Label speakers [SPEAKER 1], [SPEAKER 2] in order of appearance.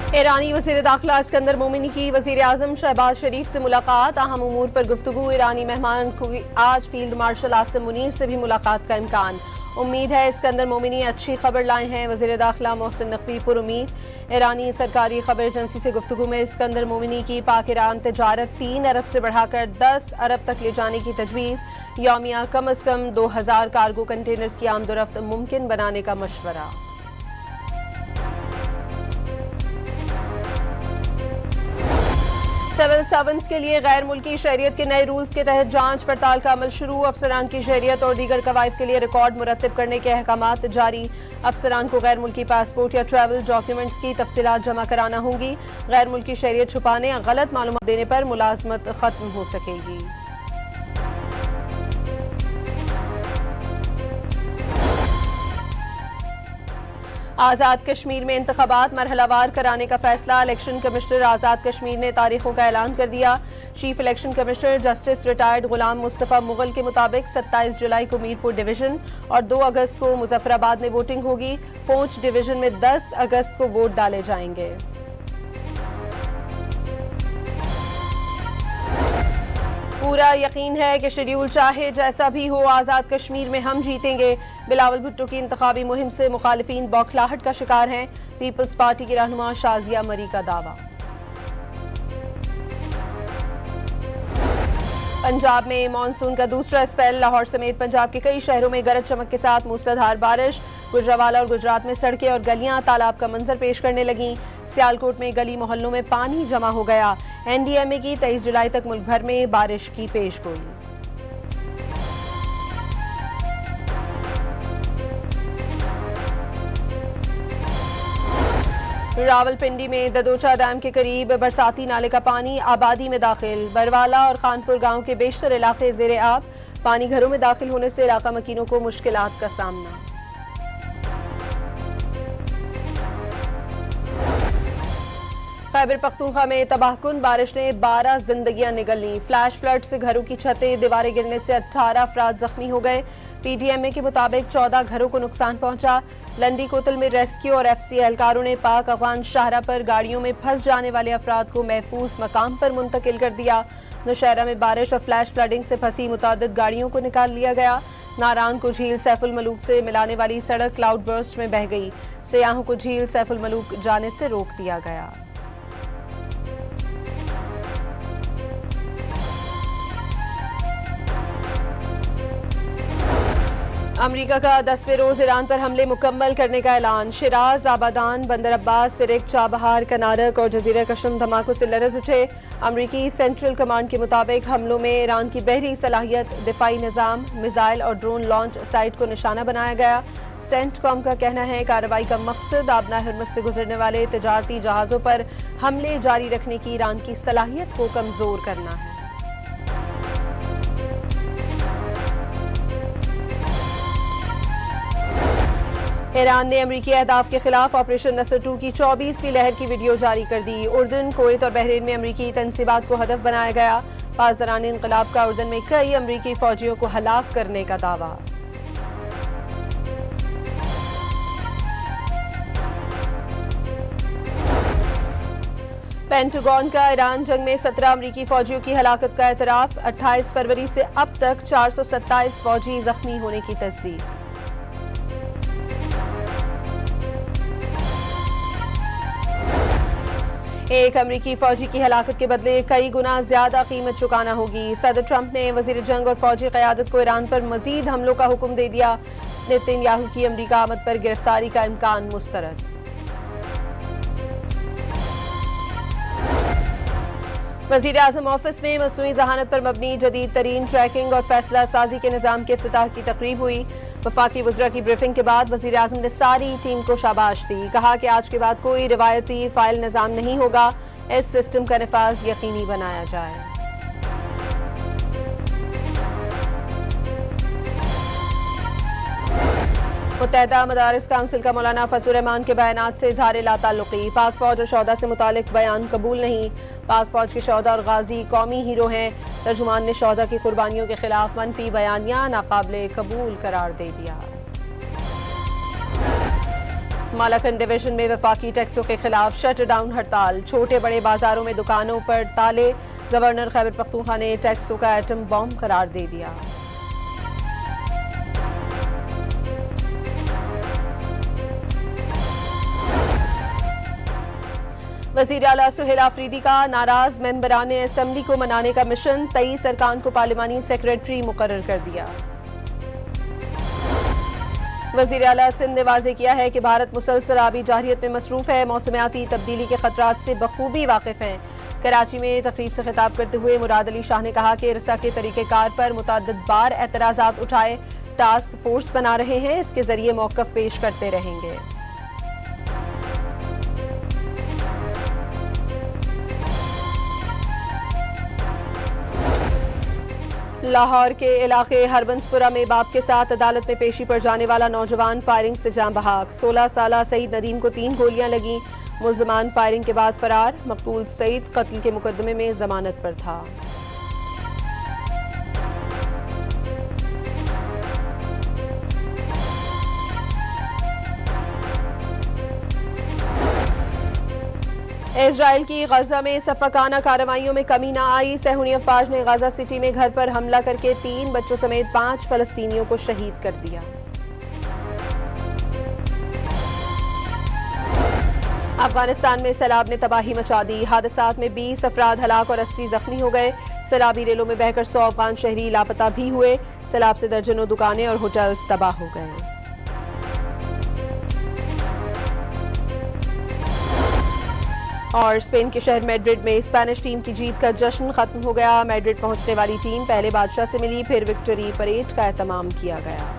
[SPEAKER 1] ईरानी वज़ीर दाखिला इस्कंदर मोमिनी की वज़ीर आज़म शहबाज शरीफ से मुलाकात। अहम उमूर पर गुफ्तगू। ईरानी मेहमान को आज फील्ड मार्शल आसिम मुनीर से भी मुलाकात का इम्कान। उम्मीद है इस्कंदर मोमिनी अच्छी खबर लाए हैं। वज़ीर दाखिला मोहसिन नकवी पर उम्मीद। ईरानी सरकारी खबर एजेंसी से गुफ्तगू में इस्कंदर मोमिनी की पाक ईरान तजारत 3 अरब से बढ़ाकर 10 अरब तक ले जाने की तजवीज़। यौमिया कम अज़ कम 2000 कार्गो कंटेनर्स की आमदोरफ्त मुमकिन बनाने का मशवरा। सिविल सर्वेंट्स के लिए गैर मुल्की शहरियत के नए रूल्स के तहत जांच पड़ताल का अमल शुरू। अफसरान की शहरियत और दीगर कवायद के लिए रिकॉर्ड मुरतब करने के अहकामात जारी। अफसरान को गैर मुल्की पासपोर्ट या ट्रैवल डॉक्यूमेंट्स की तफसीलात जमा कराना होंगी। गैर मुल्की शहरियत छुपाने या गलत मालूमात देने पर मुलाजमत खत्म हो सकेगी। आज़ाद कश्मीर में इंतखाबात मरहलावार कराने का फैसला। इलेक्शन कमिश्नर आज़ाद कश्मीर ने तारीखों का ऐलान कर दिया। Chief election commissioner justice retired Ghulam Mustafa Mughal के मुताबिक 27 जुलाई को मीरपुर डिवीजन और 2 अगस्त को मुजफ्फराबाद में वोटिंग होगी। पूंछ डिवीजन में 10 अगस्त को वोट डाले जाएंगे। पूरा यकीन है कि शेड्यूल चाहे जैसा भी हो आज़ाद कश्मीर में हम जीतेंगे। बिलावल भुट्टो की इंतखाबी मुहिम से मुखालिफिन बौखलाहट का शिकार हैं। पीपल्स पार्टी की रहनुमा शाजिया मरी का दावा। पंजाब में मानसून का दूसरा स्पेल। लाहौर समेत पंजाब के कई शहरों में गरज चमक के साथ मूसलाधार बारिश। गुजरावाला और गुजरात में सड़कें और गलियां तालाब का मंजर पेश करने लगीं। सियालकोट में गली मोहल्लों में पानी जमा हो गया। एनडीएमए की 23 जुलाई तक मुल्क भर में बारिश की पेशगोई। रावलपिंडी में ददोचा डैम के करीब बरसाती नाले का पानी आबादी में दाखिल। बरवाला और खानपुर गांव के बेशतर इलाके ज़ेरे आब। पानी घरों में दाखिल होने से इलाका मकीनों को मुश्किलात का सामना। खैबर पख्तूनख्वा में तबाहकुन बारिश ने 12 जिंदगियां निगल लीं। फ्लैश फ्लड से घरों की छतें दीवारें गिरने से 18 अफराद जख्मी हो गए। पीडीएमए के मुताबिक 14 घरों को नुकसान पहुंचा। लंडी कोतल में रेस्क्यू और एफसी एहलकारों ने पाक अफगान शाहरा पर गाड़ियों में फंस जाने वाले अफराद को महफूज मकाम पर मुंतकिल कर दिया। नौशहरा में बारिश और फ्लैश फ्लडिंग से फंसी मुतादिद गाड़ियों को निकाल लिया गया। नारायण को झील सैफुल मलूक से मिलाने वाली सड़क क्लाउड बर्स्ट में बह गई। सयाहों को झील सैफुल मलूक जाने से रोक दिया गया। अमरीका का 10वें रोज ईरान पर हमले मुकम्मल करने का ऐलान। शिराज, आबादान, बंदर अब्बास, सिरिक, चाबहार, कनारक और जजीरा कशम धमाकों से लरज उठे। अमरीकी सेंट्रल कमांड के मुताबिक हमलों में ईरान की बहरी सलाहियत, दिफाई निज़ाम, मिसाइल और ड्रोन लॉन्च साइट को निशाना बनाया गया। सेंटकॉम का कहना है कार्रवाई का मकसद आबना हरमज से गुजरने वाले तजारती जहाज़ों पर हमले जारी रखने की ईरान की सलाहियत को कमज़ोर करना है। ईरान ने अमरीकी अहदाफ के खिलाफ ऑपरेशन नसर 2 की 24वीं लहर की वीडियो जारी कर दी। उर्दन, कुवैत और बहरीन में अमरीकी तनसीबात को हदफ बनाया गया। पासदारान इनकलाब का उर्दन में कई अमरीकी फौजियों को हलाक करने का दावा। पेंटागन का ईरान जंग में 17 अमरीकी फौजियों की हलाकत का एतराफ। 28 फरवरी से अब तक 427 फौजी जख्मी होने की तस्दीक। एक अमरीकी फौजी की हलाकत के बदले कई गुना ज्यादा कीमत चुकाना होगी। सदर ट्रंप ने वजीर जंग और फौजी क़यादत को ईरान पर मजीद हमलों का हुक्म दे दिया। नेतन्याहू की अमरीका आमद पर गिरफ्तारी का इम्कान मुस्तरद। वज़ीर आज़म ऑफिस में मसनूई जहानत पर मबनी जदीद तरीन ट्रैकिंग और फैसला साजी के निज़ाम के इफ्तिताह की तकरीब हुई। वफाकी वज़रा की ब्रीफिंग के बाद वज़ीर आज़म ने सारी टीम को शाबाश दी। कहा कि आज के बाद कोई रिवायती फाइल निज़ाम नहीं होगा। इस सिस्टम का नफाज यकीनी बनाया जाए। मुत्तहदा मदारिस काउंसिल का मौलाना फजलुर रहमान के बयानात से इजहार लाताल्लुकी। पाक फौज और शौदा से मुतालिक बयान कबूल नहीं। पाक फौज के शौदा और गाजी कौमी हीरो हैं। तर्जुमान ने शौदा की कुर्बानियों के खिलाफ मनफी बयानिया नाकाबिले कबूल करार दे दिया। मालाकन डिवीजन में वफाकी टैक्सों के खिलाफ शटडाउन हड़ताल, छोटे बड़े बाजारों में दुकानों पर ताले। गवर्नर खैबर पख्तूनख्वा ने टैक्सों का एटम बॉम्ब करार दे दिया। वज़ीर आला सुहेल आफरीदी का नाराज मेंबरान असेंबली को मनाने का मिशन, 23 अरकान को पार्लिमानी सेक्रेटरी मुकर्रर कर दिया। वज़ीर आला सिंध ने वाज़ेह किया है कि भारत मुसलसल आबी जारहियत में मसरूफ है, मौसमियाती तब्दीली के खतरात से बखूबी वाकिफ हैं। कराची में तकरीब से खिताब करते हुए मुराद अली शाह ने कहा कि इरसा के तरीक़ेकार पर मुतअद्दिद बार एतराज़ात उठाए, टास्क फोर्स बना रहे हैं, इसके जरिए मौक़िफ़ पेश करते रहेंगे। लाहौर के इलाके हरबंसपुरा में बाप के साथ अदालत में पेशी पर जाने वाला नौजवान फायरिंग से जान बहक। 16 साला सईद नदीम को 3 गोलियां लगी, मुल्ज़िमान फायरिंग के बाद फरार। मकतूल सईद कत्ल के मुकदमे में जमानत पर था। इजराइल की गजा में सफाकाना कार्रवाइयों में कमी न आई। सहूनी अफवाज ने गजा सिटी में घर पर हमला करके 3 बच्चों समेत 5 फलस्तीनियों को शहीद कर दिया। अफगानिस्तान में सैलाब ने तबाही मचा दी, हादसात में 20 अफराद हलाक और 80 जख्मी हो गए। सैलाबी रेलों में बहकर 100 अफगान शहरी लापता भी हुए। सैलाब से दर्जनों दुकानें और होटल्स तबाह हो गए। और स्पेन के शहर मैड्रिड में स्पेनिश टीम की जीत का जश्न खत्म हो गया। मैड्रिड पहुंचने वाली टीम पहले बादशाह से मिली, फिर विक्टोरी परेड का एहतमाम किया गया।